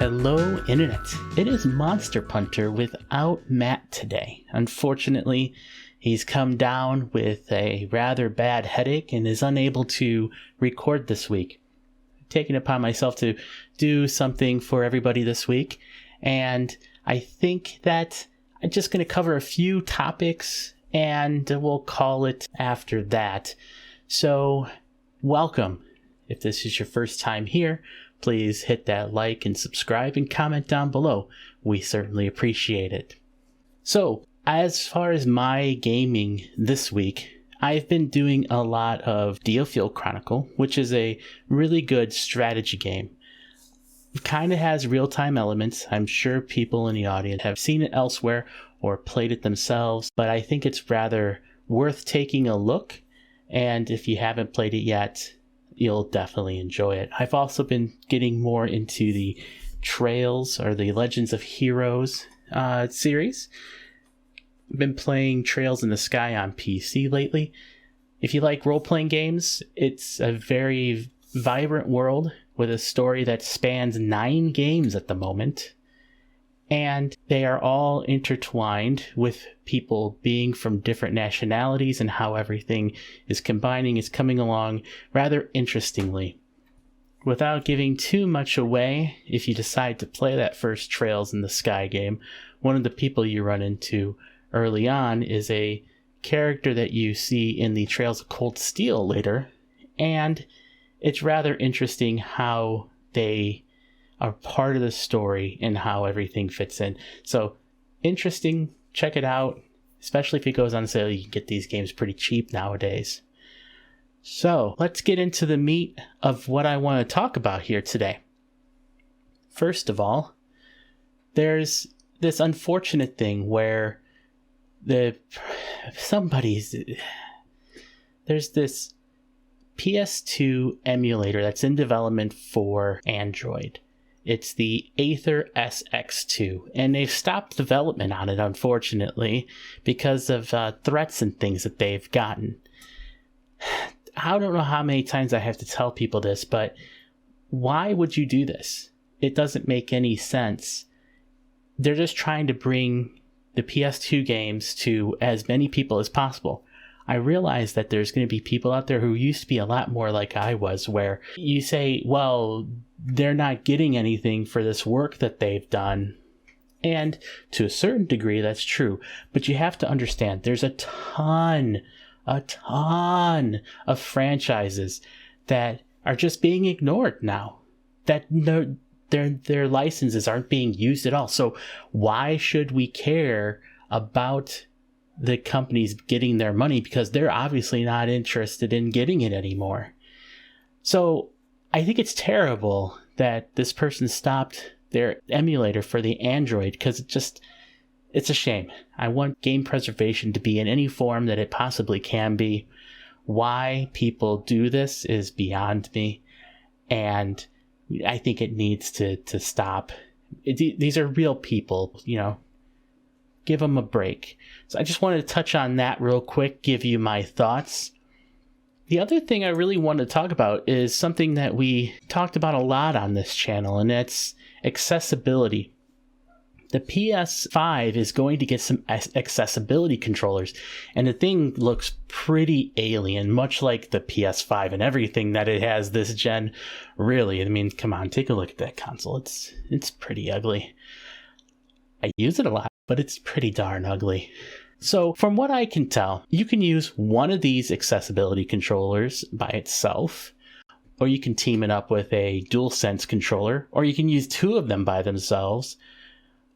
Hello, Internet. It is Monster Punter without Matt today. Unfortunately, he's come down with a rather bad headache and is unable to record this week. I've taken it upon myself to do something for everybody this week, and I think that I'm just going to cover a few topics and we'll call it after that. So, welcome. If this is your first time here, please hit that like and subscribe and comment down below. We certainly appreciate it. So, as far as my gaming this week, I've been doing a lot of Diofield Chronicle, which is a really good strategy game. It kind of has real-time elements. I'm sure people in the audience have seen it elsewhere or played it themselves, but I think it's rather worth taking a look. And if you haven't played it yet, you'll definitely enjoy it. I've also been getting more into the Trails or the Legends of Heroes series. I've been playing Trails in the Sky on PC lately. If you like role-playing games, it's a very vibrant world with a story that spans 9 games at the moment. And they are all intertwined with people being from different nationalities, and how everything is coming along rather interestingly. Without giving too much away, if you decide to play that first Trails in the Sky game, one of the people you run into early on is a character that you see in the Trails of Cold Steel later, and it's rather interesting how they are part of the story and how everything fits in. So, interesting. Check it out. Especially if it goes on sale, you can get these games pretty cheap nowadays. So, let's get into the meat of what I want to talk about here today. First of all, there's this unfortunate thing where there's this PS2 emulator that's in development for Android. It's the Aether SX2, and they've stopped development on it, unfortunately, because of threats and things that they've gotten. I don't know how many times I have to tell people this, but why would you do this? It doesn't make any sense. They're just trying to bring the PS2 games to as many people as possible. I realize that there's going to be people out there who used to be a lot more like I was, where you say, well, they're not getting anything for this work that they've done. And to a certain degree, that's true. But you have to understand, there's a ton of franchises that are just being ignored now. That their licenses aren't being used at all. So why should we care about the companies getting their money? Because they're obviously not interested in getting it anymore. So I think it's terrible that this person stopped their emulator for the Android, because it's a shame. I want game preservation to be in any form that it possibly can be. Why people do this is beyond me, and I think it needs to stop. These are real people, give them a break. So I just wanted to touch on that real quick, give you my thoughts. The other thing I really want to talk about is something that we talked about a lot on this channel, and that's accessibility. The PS5 is going to get some accessibility controllers, and the thing looks pretty alien, much like the PS5 and everything that it has this gen. Really, I mean, come on, take a look at that console. It's pretty ugly. I use it a lot, but it's pretty darn ugly. So from what I can tell, you can use one of these accessibility controllers by itself, or you can team it up with a DualSense controller, or you can use 2 of them by themselves,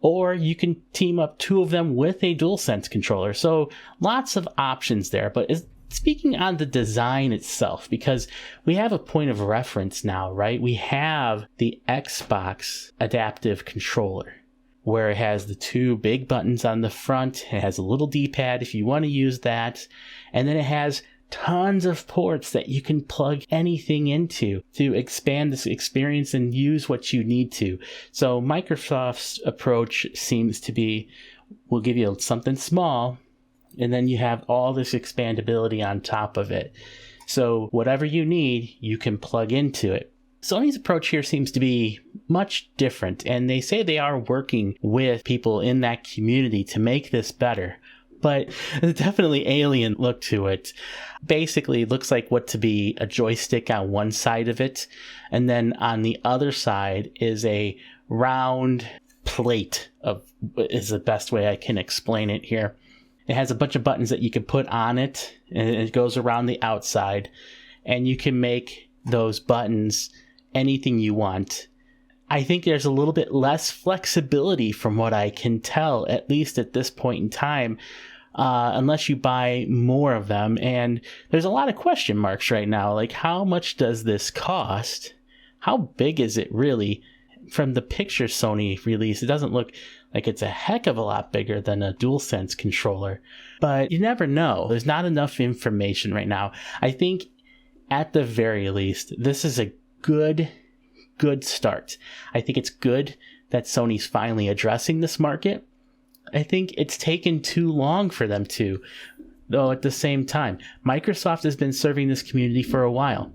or you can team up 2 of them with a DualSense controller. So lots of options there. But speaking on the design itself, because we have a point of reference now, right? We have the Xbox adaptive controller, where it has the 2 big buttons on the front. It has a little D-pad if you want to use that. And then it has tons of ports that you can plug anything into to expand this experience and use what you need to. So Microsoft's approach seems to be, we'll give you something small, and then you have all this expandability on top of it. So whatever you need, you can plug into it. Sony's approach here seems to be much different, and they say they are working with people in that community to make this better. But there's definitely alien look to it. Basically, it looks like what to be a joystick on one side of it, and then on the other side is a round plate is the best way I can explain it here. It has a bunch of buttons that you can put on it, and it goes around the outside, and you can make those buttons anything you want. I think there's a little bit less flexibility from what I can tell, at least at this point in time, unless you buy more of them. And there's a lot of question marks right now. Like, how much does this cost? How big is it really? From the picture Sony released, it doesn't look like it's a heck of a lot bigger than a DualSense controller. But you never know. There's not enough information right now. I think at the very least, this is a good start. I think it's good that Sony's finally addressing this market. I think it's taken too long for them to, though at the same time, Microsoft has been serving this community for a while.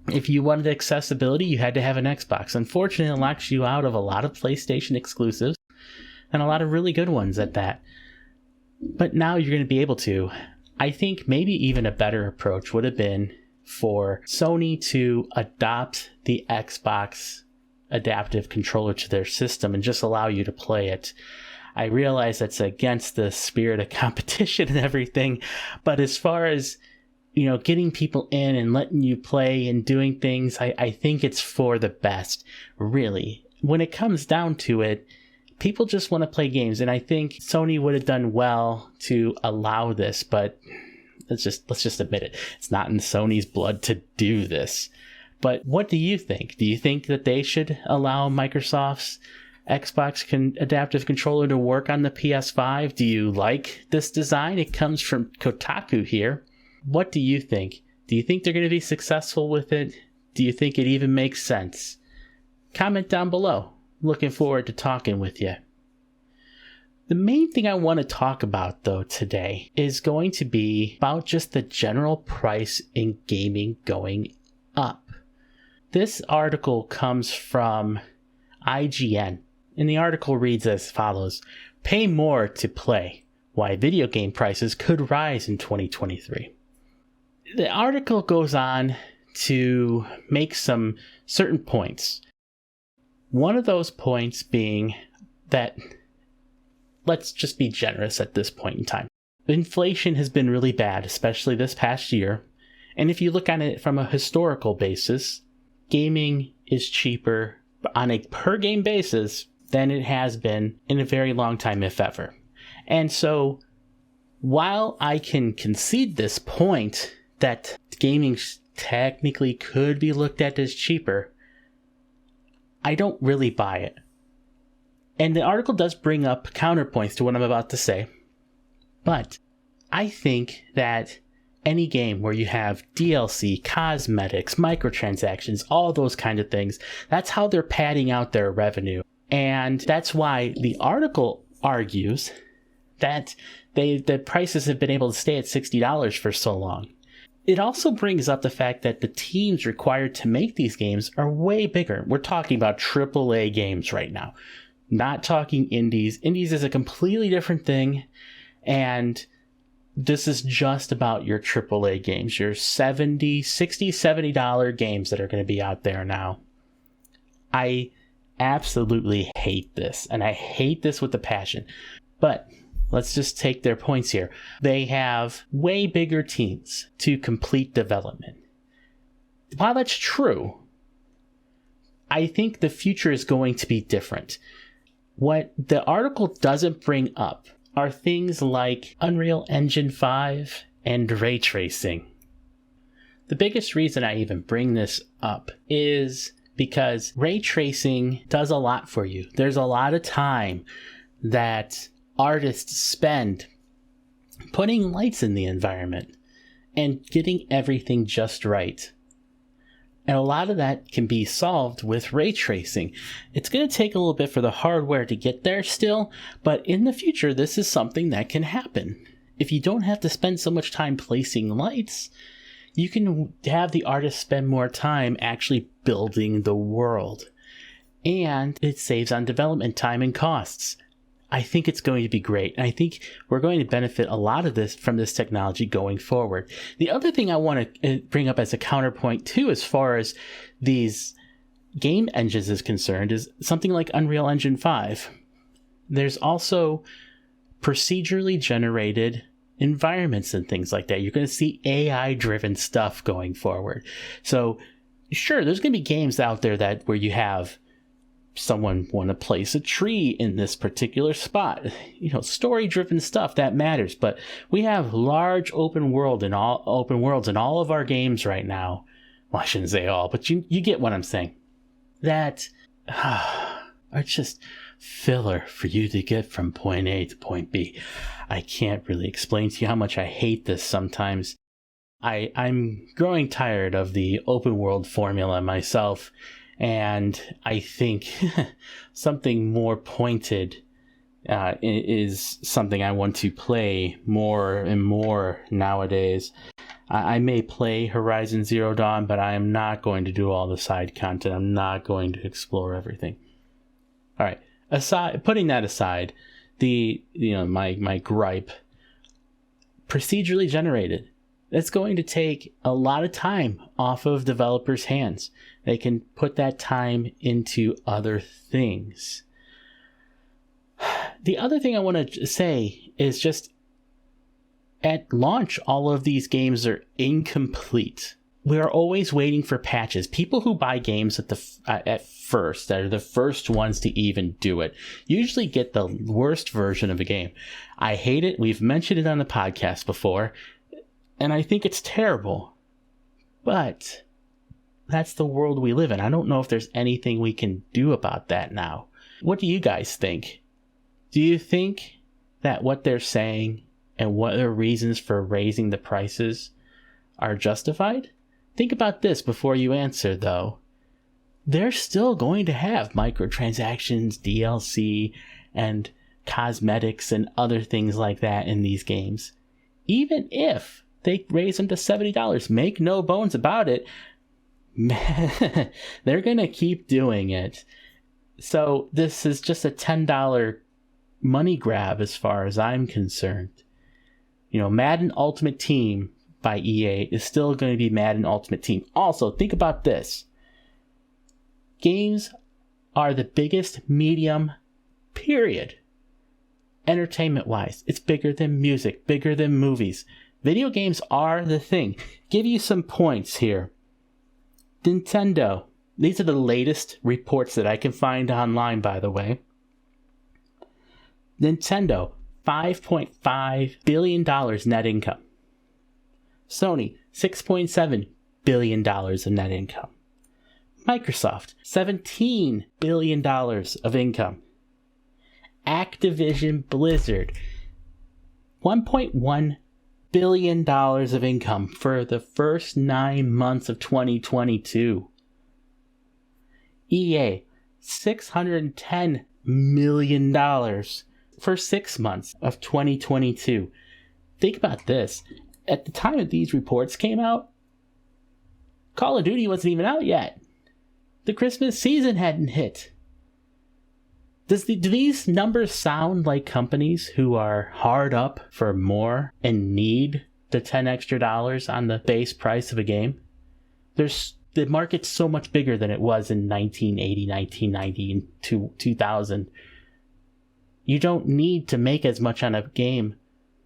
If you wanted accessibility, you had to have an Xbox. Unfortunately, it locks you out of a lot of PlayStation exclusives, and a lot of really good ones at that. But now you're going to be able to. I think maybe even a better approach would have been for Sony to adopt the Xbox adaptive controller to their system and just allow you to play it. I realize that's against the spirit of competition and everything, but as far as, you know, getting people in and letting you play and doing things, I think it's for the best, really. When it comes down to it, people just want to play games, and I think Sony would have done well to allow this, but let's just admit it. It's not in Sony's blood to do this. But what do you think? Do you think that they should allow Microsoft's Xbox adaptive controller to work on the PS5? Do you like this design? It comes from Kotaku here. What do you think? Do you think they're going to be successful with it? Do you think it even makes sense? Comment down below. Looking forward to talking with you. The main thing I want to talk about, though, today is going to be about just the general price in gaming going up. This article comes from IGN, and the article reads as follows: "Pay more to play. Why video game prices could rise in 2023." The article goes on to make some certain points. One of those points being that, let's just be generous at this point in time. Inflation has been really bad, especially this past year. And if you look at it from a historical basis, gaming is cheaper on a per game basis than it has been in a very long time, if ever. And so while I can concede this point that gaming technically could be looked at as cheaper, I don't really buy it. And the article does bring up counterpoints to what I'm about to say. But I think that any game where you have DLC, cosmetics, microtransactions, all those kind of things, that's how they're padding out their revenue. And that's why the article argues that the prices have been able to stay at $60 for so long. It also brings up the fact that the teams required to make these games are way bigger. We're talking about AAA games right now. Not talking indies. Indies is a completely different thing, and this is just about your AAA games, your $60, $70 games that are going to be out there now. I absolutely hate this, and I hate this with a passion. But let's just take their points here. They have way bigger teams to complete development. While that's true, I think the future is going to be different. What the article doesn't bring up are things like Unreal Engine 5 and ray tracing. The biggest reason I even bring this up is because ray tracing does a lot for you. There's a lot of time that artists spend putting lights in the environment and getting everything just right. And a lot of that can be solved with ray tracing. It's going to take a little bit for the hardware to get there still, but in the future, this is something that can happen. If you don't have to spend so much time placing lights, you can have the artist spend more time actually building the world. And it saves on development time and costs. I think it's going to be great. And I think we're going to benefit a lot of this from this technology going forward. The other thing I want to bring up as a counterpoint too, as far as these game engines is concerned, is something like Unreal Engine 5. There's also procedurally generated environments and things like that. You're going to see AI driven stuff going forward. So sure, there's going to be games out there where you have someone want to place a tree in this particular spot, story driven stuff that matters. But we have large open worlds in all of our games right now. Well, I shouldn't say all, but you get what I'm saying. That are just filler for you to get from point A to point B. I can't really explain to you how much I hate this sometimes. I'm growing tired of the open world formula myself. And I think something more pointed is something I want to play more and more nowadays. I may play Horizon Zero Dawn, but I am not going to do all the side content. I'm not going to explore everything. All right. Putting that aside, my gripe, procedurally generated. That's going to take a lot of time off of developers' hands. They can put that time into other things. The other thing I want to say is just at launch, all of these games are incomplete. We are always waiting for patches. People who buy games at first, that are the first ones to even do it, usually get the worst version of a game. I hate it. We've mentioned it on the podcast before. And I think it's terrible, but that's the world we live in. I don't know if there's anything we can do about that now. What do you guys think? Do you think that what they're saying and what their reasons for raising the prices are justified? Think about this before you answer, though. They're still going to have microtransactions, DLC, and cosmetics and other things like that in these games. Even if they raise them to $70. Make no bones about it. They're going to keep doing it. So this is just a $10 money grab as far as I'm concerned. Madden Ultimate Team by EA is still going to be Madden Ultimate Team. Also, think about this. Games are the biggest medium, period. Entertainment-wise, it's bigger than music, bigger than movies. Video games are the thing. Give you some points here. Nintendo. These are the latest reports that I can find online, by the way. Nintendo, $5.5 billion net income. Sony, $6.7 billion of net income. Microsoft, $17 billion of income. Activision Blizzard, $1.1 billion of income for the first 9 months of 2022. EA, $610 million for 6 months of 2022. Think about this. At the time that these reports came out, Call of Duty wasn't even out yet. The Christmas season hadn't hit. Do these numbers sound like companies who are hard up for more and need the $10 extra on the base price of a game? The market's so much bigger than it was in 1980, 1990, and 2000. You don't need to make as much on a game,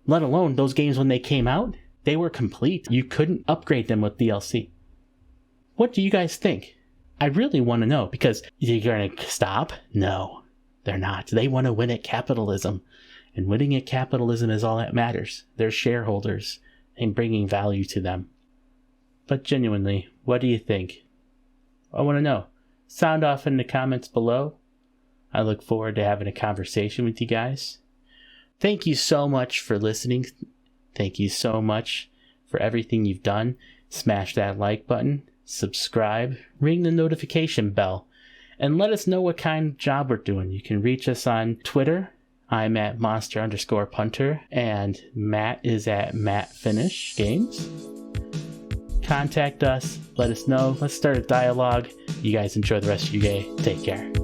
let alone those games when they came out, they were complete. You couldn't upgrade them with DLC. What do you guys think? I really want to know, because you're going to stop? No. They're not. They want to win at capitalism. And winning at capitalism is all that matters. They're shareholders and bringing value to them. But genuinely, what do you think? I want to know. Sound off in the comments below. I look forward to having a conversation with you guys. Thank you so much for listening. Thank you so much for everything you've done. Smash that like button, subscribe, ring the notification bell, and let us know what kind of job we're doing. You can reach us on Twitter. I'm at monster_punter, and Matt is at MattFinishGames. contact us. Let us know. Let's start a dialogue. You guys enjoy the rest of your day. Take care.